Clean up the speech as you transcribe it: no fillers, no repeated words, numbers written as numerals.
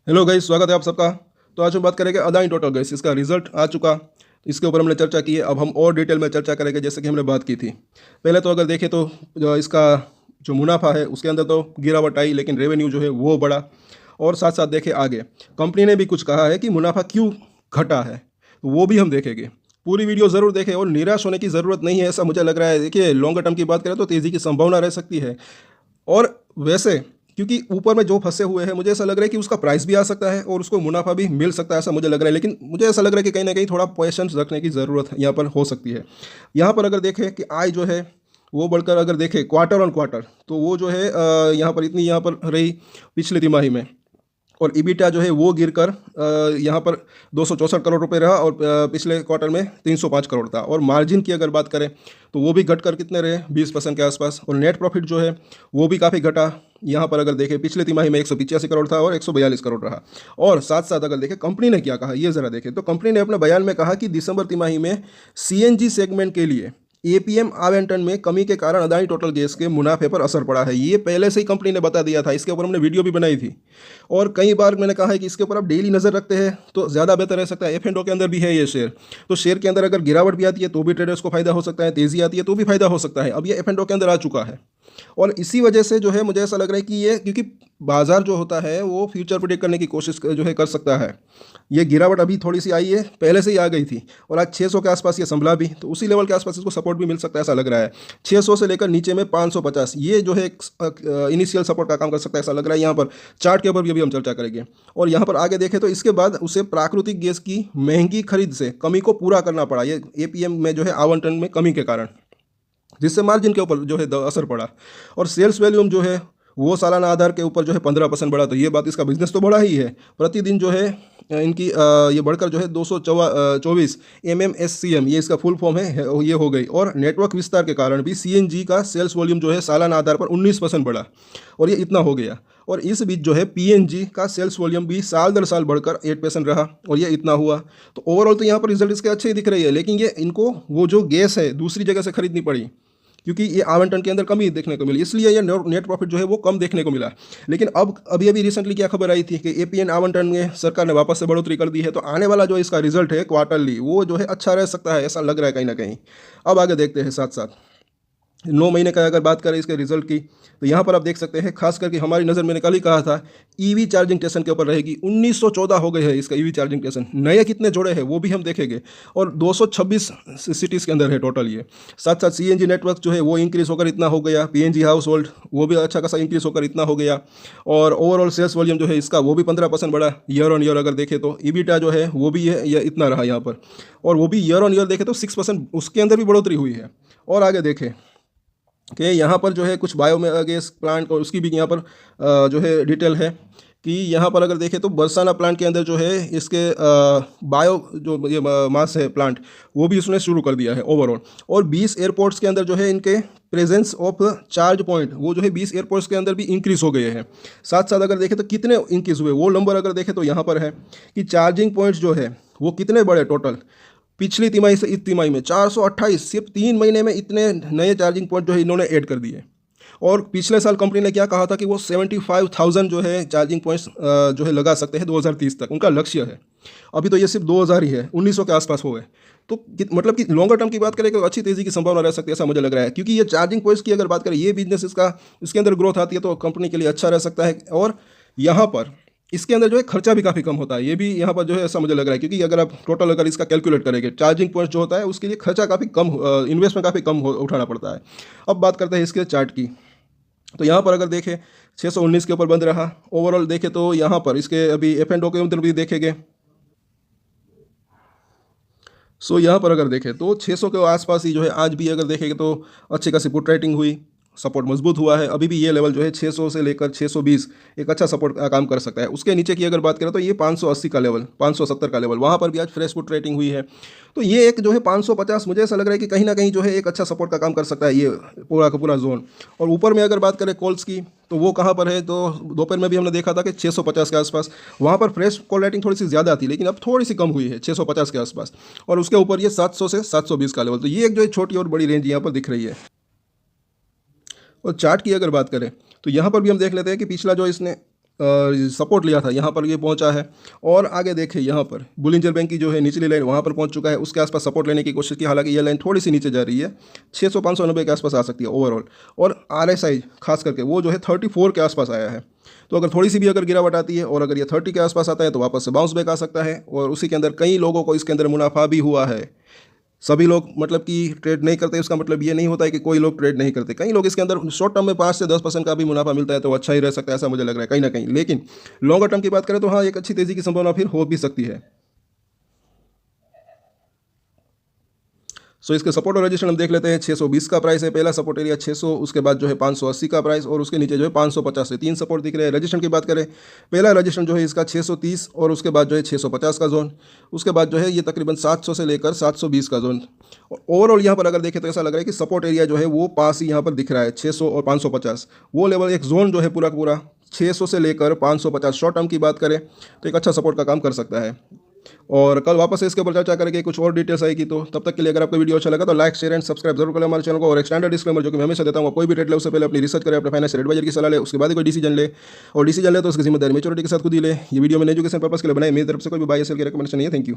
Hello guys, स्वागत है आप सबका। तो आज हम बात करेंगे अदानी टोटल गैस। इसका रिजल्ट आ चुका, इसके ऊपर हमने चर्चा की है। अब हम और डिटेल में चर्चा करेंगे जैसे कि हमने बात की थी। पहले तो अगर देखें तो इसका जो मुनाफा है उसके अंदर तो गिरावट आई, लेकिन रेवेन्यू जो है वो बढ़ा। और साथ साथ देखें आगे कंपनी ने भी कुछ कहा है कि मुनाफा क्यों घटा है, तो वो भी हम देखेंगे। पूरी वीडियो ज़रूर देखें और निराश होने की ज़रूरत नहीं है, ऐसा मुझे लग रहा है। देखिए, लॉन्गर टर्म की बात करें तो तेज़ी की संभावना रह सकती है। और वैसे क्योंकि ऊपर में जो फंसे हुए हैं, मुझे ऐसा लग रहा है कि उसका प्राइस भी आ सकता है और उसको मुनाफा भी मिल सकता है, ऐसा मुझे लग रहा है। लेकिन मुझे ऐसा लग रहा है कि कहीं ना कहीं थोड़ा पेशेंस रखने की ज़रूरत यहाँ पर हो सकती है। यहाँ पर अगर देखें कि आय जो है वो बढ़कर अगर देखें क्वार्टर ऑन क्वार्टर, तो वो जो है यहाँ पर इतनी यहाँ पर रही पिछली तिमाही में। और ईबिटा जो है वो गिरकर यहाँ पर 264 करोड़ रुपए रहा, और पिछले क्वार्टर में 305 करोड़ था। और मार्जिन की अगर बात करें तो वो भी घटकर कितने रहे, 20% के आसपास। और नेट प्रॉफिट जो है वो भी काफ़ी घटा। यहाँ पर अगर देखें पिछले तिमाही में 185 करोड़ था और 142 करोड़ रहा। और साथ साथ अगर देखें कंपनी ने क्या कहा, ये ज़रा देखें। तो कंपनी ने अपने बयान में कहा कि दिसंबर तिमाही में सीएनजी सेगमेंट के लिए एपीएम आवंटन में कमी के कारण अदानी टोटल गैस के मुनाफे पर असर पड़ा है। ये पहले से ही कंपनी ने बता दिया था, इसके ऊपर हमने वीडियो भी बनाई थी। और कई बार मैंने कहा है कि इसके ऊपर आप डेली नज़र रखते हैं तो ज़्यादा बेहतर रह सकता है। एफ एंड ओ के अंदर भी है ये शेयर, तो शेयर के अंदर अगर गिरावट भी आती है तो भी ट्रेडर्स को फायदा हो सकता है, तेज़ी आती है तो भी फायदा हो सकता है। अब ये एफ एंड ओ के अंदर आ चुका है। और इसी वजह से जो है मुझे ऐसा लग रहा है कि ये, क्योंकि बाजार जो होता है वो फ्यूचर प्रेडिक्ट करने की कोशिश जो है कर सकता है। ये गिरावट अभी थोड़ी सी आई है, पहले से ही आ गई थी, और आज 600 के आसपास ये संभला भी, तो उसी लेवल के आसपास इसको सपोर्ट भी मिल सकता है ऐसा लग रहा है। 600 से लेकर नीचे में 550, ये जो है एक इनिशियल सपोर्ट का काम कर सकता है ऐसा लग रहा है। यहाँ पर चार्ट के ऊपर भी अभी हम चर्चा करेंगे। और यहाँ पर आगे देखें तो इसके बाद उसे प्राकृतिक गैस की महंगी खरीद से कमी को पूरा करना पड़ा, ये एपीएम में जो है आवंटन में कमी के कारण, जिससे मार्जिन के ऊपर जो है असर पड़ा। और सेल्स वॉल्यूम जो है वो सालाना आधार के ऊपर जो है 15% बढ़ा, तो ये बात, इसका बिजनेस तो बढ़ा ही है। प्रतिदिन जो है इनकी ये बढ़कर जो है 224 MMSCM, ये इसका फुल फॉर्म है, ये हो गई। और नेटवर्क विस्तार के कारण भी सीएनजी का सेल्स वॉल्यूम जो है सालाना आधार पर 19% बढ़ा, और ये इतना हो गया। और इस बीच जो है पीएनजी का सेल्स वॉल्यूम भी साल दर साल बढ़कर 8% रहा, और ये इतना हुआ। तो ओवरऑल तो यहाँ पर रिजल्ट इसके अच्छे ही दिख रही है। लेकिन ये इनको वो जो गैस है दूसरी जगह से खरीदनी पड़ी, क्योंकि ये आवंटन के अंदर कमी देखने को मिली, इसलिए ये नेट प्रॉफिट जो है वो कम देखने को मिला। लेकिन अब अभी अभी रिसेंटली क्या खबर आई थी कि एपीएन आवंटन में सरकार ने वापस से बढ़ोतरी कर दी है, तो आने वाला जो इसका रिजल्ट है क्वार्टरली वो जो है अच्छा रह सकता है, ऐसा लग रहा है कहीं ना कहीं। अब आगे देखते हैं साथ साथ 9 महीने का अगर बात करें इसके रिजल्ट की, तो यहाँ पर आप देख सकते हैं खास करके हमारी नज़र, मैंने कल ही कहा था, ईवी चार्जिंग स्टेशन के ऊपर रहेगी। 1914 हो गए हैं इसका ईवी चार्जिंग स्टेशन, नए कितने जोड़े हैं वो भी हम देखेंगे। और 226 सिटीज़ के अंदर है टोटल ये। साथ साथ सीएनजी नेटवर्क जो है वो इंक्रीज़ होकर इतना हो गया, पीएनजी हाउस होल्ड वो भी अच्छा खासा इंक्रीज़ होकर इतना हो गया। और ओवरऑल सेल्स वॉल्यूम जो है इसका वो भी 15% बढ़ा ईयर ऑन ईयर अगर देखें तो। ईबिटा जो है वो भी है ये इतना रहा यहाँ पर, और वो भी ईयर ऑन ईयर देखें तो 6% उसके अंदर भी बढ़ोतरी हुई है। और आगे देखें कि यहाँ पर जो है कुछ बायो में गैस प्लांट और उसकी भी यहाँ पर जो है डिटेल है कि यहाँ पर अगर देखें तो बरसाना प्लांट के अंदर जो है इसके बायो जो ये मास है प्लांट, वो भी उसने शुरू कर दिया है ओवरऑल। और 20 एयरपोर्ट्स के अंदर जो है इनके प्रेजेंस ऑफ चार्ज पॉइंट वो जो है 20 एयरपोर्ट्स के अंदर भी इंक्रीज़ हो गए हैं। साथ साथ अगर देखें तो कितने इंक्रीज़ हुए वो नंबर अगर देखें तो यहाँ पर है कि चार्जिंग पॉइंट्स जो है वो कितने बड़े टोटल पिछली तिमाही से इस तिमाही में 428, सिर्फ 3 महीने में इतने नए चार्जिंग पॉइंट जो है इन्होंने ऐड कर दिए। और पिछले साल कंपनी ने क्या कहा था कि वो 75,000 जो है चार्जिंग पॉइंट्स जो है लगा सकते हैं 2030 तक, उनका लक्ष्य है। अभी तो ये सिर्फ 2000 ही है, 1900 के आसपास हो गए। तो मतलब कि लॉन्गर टर्म की बात करें तो अच्छी तेज़ी की संभावना रह सकती है, ऐसा मुझे लग रहा है। क्योंकि ये चार्जिंग पॉइंट्स की अगर बात करें, ये बिजनेस इसके अंदर ग्रोथ आती है तो कंपनी के लिए अच्छा रह सकता है। और यहाँ पर इसके अंदर जो है खर्चा भी काफ़ी कम होता है, ये भी यहाँ पर जो है ऐसा मुझे लग रहा है। क्योंकि अगर आप टोटल अगर इसका कैलकुलेट करेंगे चार्जिंग पॉइंट जो होता है उसके लिए खर्चा काफ़ी कम, इन्वेस्टमेंट काफ़ी कम उठाना पड़ता है। अब बात करते हैं इसके चार्ट की, तो यहाँ पर अगर देखें 619 के ऊपर बंद रहा। ओवरऑल देखें तो यहाँ पर इसके अभी एफ एंड ओ के अंदर भी देखेंगे, सो यहाँ पर अगर देखें तो 600 के आसपास ही जो है आज भी अगर देखेंगे तो अच्छी खासी पुट राइटिंग हुई, सपोर्ट मजबूत हुआ है। अभी भी ये लेवल जो है 600 से लेकर 620 एक अच्छा सपोर्ट का काम कर सकता है। उसके नीचे की अगर बात करें तो ये 580 का लेवल, 570 का लेवल, वहाँ पर भी आज फ्रेश पुट रेटिंग हुई है। तो ये एक जो है 550 मुझे ऐसा लग रहा है कि कहीं ना कहीं जो है एक अच्छा सपोर्ट का काम कर सकता है ये पूरा का पूरा जोन। और ऊपर में अगर बात करें कॉल्स की, तो वो कहाँ पर है, तो दोपहर में भी हमने देखा था कि 650 के आसपास, वहाँ पर फ्रेश कॉल रेटिंग थोड़ी सी ज़्यादा थी, लेकिन अब थोड़ी सी कम हुई है 650 के आसपास। और उसके ऊपर ये 700 से 720 का लेवल, तो ये एक जो है छोटी और बड़ी रेंज यहाँ पर दिख रही है। और चार्ट की अगर बात करें तो यहाँ पर भी हम देख लेते हैं कि पिछला जो इसने सपोर्ट लिया था यहाँ पर ये पहुंचा है। और आगे देखें यहाँ पर बुलिंजर बैंक की जो है निचली लाइन वहाँ पर पहुंच चुका है, उसके आसपास सपोर्ट लेने की कोशिश की, हालांकि ये लाइन थोड़ी सी नीचे जा रही है, 600-590 के आसपास आ सकती है ओवरऑल। और RSI खास करके वो जो है 34 के आसपास आया है, तो अगर थोड़ी सी भी अगर गिरावट आती है और अगर ये 30 के आसपास आता है तो वापस से बाउंस बैक आ सकता है। और उसी के अंदर कई लोगों को इसके अंदर मुनाफा भी हुआ है। सभी लोग मतलब कि ट्रेड नहीं करते, उसका मतलब ये नहीं होता है कि कोई लोग ट्रेड नहीं करते, कई लोग इसके अंदर शॉर्ट टर्म में 5 से 10% का भी मुनाफा मिलता है तो अच्छा ही रह सकता है, ऐसा मुझे लग रहा है कहीं ना कहीं। लेकिन लॉन्गर टर्म की बात करें तो हाँ, एक अच्छी तेज़ी की संभावना फिर हो भी सकती है। सो इसके सपोर्ट और रजिस्टर हम देख लेते हैं। 620 का प्राइस है पहला सपोर्ट एरिया, 600, उसके बाद जो है 580 का प्राइस और उसके नीचे जो है 550 से 3 सपोर्ट दिख रहे हैं। रजिस्टर की बात करें, पहला रजिस्टर जो है इसका 630 और उसके बाद जो है 650 का जोन, उसके बाद जो है ये तकरीबन 700 से लेकर 720 का जोन। और ओवरऑल यहाँ पर अगर देखें तो ऐसा लग रहा है कि सपोर्ट एरिया जो है वो पास ही यहाँ पर दिख रहा है, 600 और 550 वो लेवल, एक जोन जो है पूरा पूरा 600 से लेकर 550 शॉर्ट टर्म की बात करें तो एक अच्छा सपोर्ट का काम कर सकता है। और कल वापस से इसके ऊपर चर्चा करेंगे, कुछ और डिटेल्स आएगी। तो तब तक के लिए अगर आपको वीडियो अच्छा लगा तो लाइक, शेयर एंड सब्सक्राइब जरूर करें हमारे चैनल को। और एक स्टैंडर्ड डिस्क्लेमर जो कि मैं हमेशा देता हूँ, कोई भी ट्रेड ले उससे पहले अपनी रिसर्च करें, अपने फाइनेंशियल एडवाइजर की सलाह ले, उसके बाद कोई डिसीजन ले, और डिसीजन ले तो उसकी जिम्मेदारी मैच्योरिटी के साथ खुद ही ले। ये वीडियो मैंने एजुकेशन पर्पस के लिए बनाई, मेरी तरफ से कोई भी बाय सेल की रिकमेंडेशन नहीं है। Thank you.